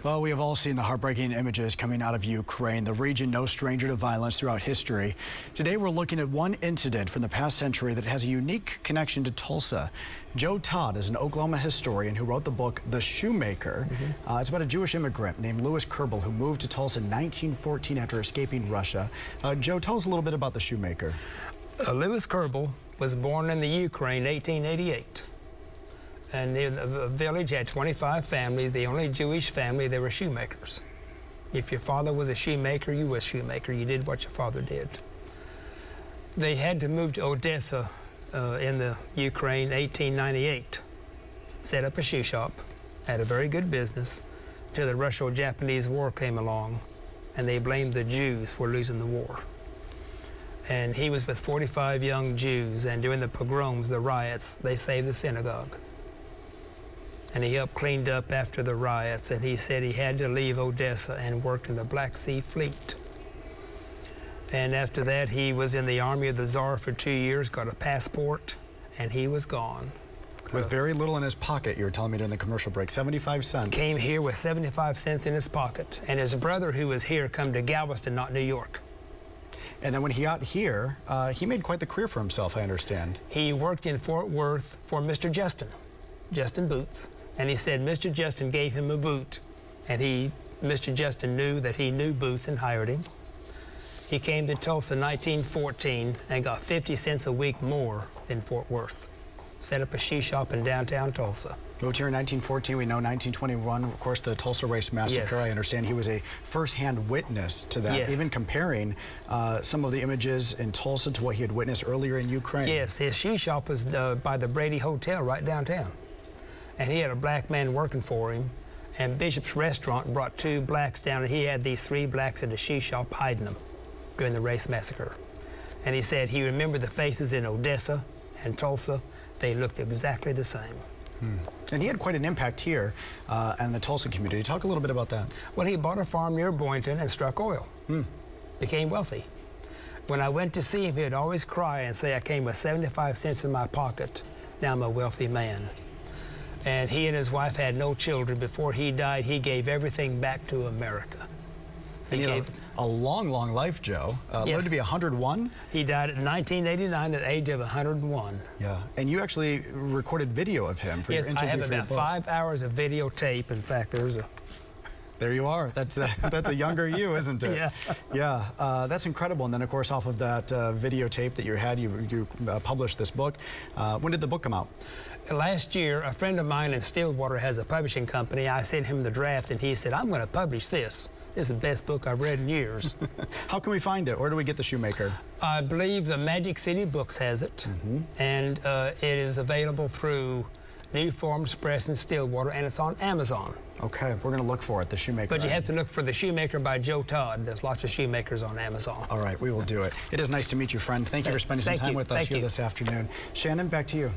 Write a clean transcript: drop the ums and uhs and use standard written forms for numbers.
Well, we have all seen the heartbreaking images coming out of Ukraine, the region no stranger to violence throughout history. Today, we're looking at one incident from the past century that has a unique connection to Tulsa. Joe Todd is an Oklahoma historian who wrote the book The Shoemaker. It's about a Jewish immigrant named Louis Kerbel who moved to Tulsa in 1914 after escaping Russia. Joe, tell us a little bit about The Shoemaker. Louis Kerbel was born in the Ukraine in 1888. And the village had 25 families. The only Jewish family, they were shoemakers. If your father was a shoemaker, you were a shoemaker. You did what your father did. They had to move to Odessa in the Ukraine 1898, set up a shoe shop, had a very good business, until the Russo-Japanese War came along, and they blamed the Jews for losing the war. And he was with 45 young Jews, and during the pogroms, the riots, they saved the synagogue. And he helped cleaned up after the riots, and he said he had to leave Odessa and worked in the Black Sea Fleet. And after that, he was in the army of the Tsar for 2 years, got a passport, and he was gone. With very little in his pocket, you were telling me during the commercial break, 75 cents. Came here with 75 cents in his pocket, and his brother, who was here, come to Galveston, not New York. And then when he got here, he made quite the career for himself, I understand. He worked in Fort Worth for Mr. Justin Boots. And he said Mr. Justin gave him a boot, and Mr. Justin knew that he knew Boots and hired him. He came to Tulsa in 1914 and got 50 cents a week more than Fort Worth. Set up a shoe shop in downtown Tulsa. Moved here in 1914. We know 1921, of course, the Tulsa Race Massacre. Yes. I understand he was a first-hand witness to that, yes. Even comparing some of the images in Tulsa to what he had witnessed earlier in Ukraine. Yes, his shoe shop was by the Brady Hotel right downtown. And he had a black man working for him, and Bishop's Restaurant brought 2 blacks down, and he had these 3 blacks in the shoe shop hiding them during the race massacre. And he said he remembered the faces in Odessa and Tulsa. They looked exactly the same. And he had quite an impact here in the Tulsa community. Talk a little bit about that. Well, he bought a farm near Boynton and struck oil. Became wealthy. When I went to see him, he'd always cry and say, I came with 75 cents in my pocket. Now I'm a wealthy man. And he and his wife had no children. Before he died, he gave everything back to America. He gave a long, long life, Joe. Yes. Lived to be 101? He died in 1989 at the age of 101. Yeah, and you actually recorded video of him for your interview. Yes, I have about 5 hours of videotape. In fact, there's a... There you are. That's a younger you, isn't it? Yeah. Yeah, that's incredible. And then, of course, off of that videotape that you had, you published this book. When did the book come out? Last year, a friend of mine in Stillwater has a publishing company. I sent him the draft, and he said, I'm going to publish this. This is the best book I've read in years. How can we find it? Where do we get The Shoemaker? I believe the Magic City Books has it, and it is available through New Forms Press in Stillwater, and it's on Amazon. Okay, we're going to look for it, The Shoemaker. But you have to look for The Shoemaker by Joe Todd. There's lots of shoemakers on Amazon. All right, we will do it. It is nice to meet you, friend. Thank you for spending some time with us here this afternoon. Shannon, back to you.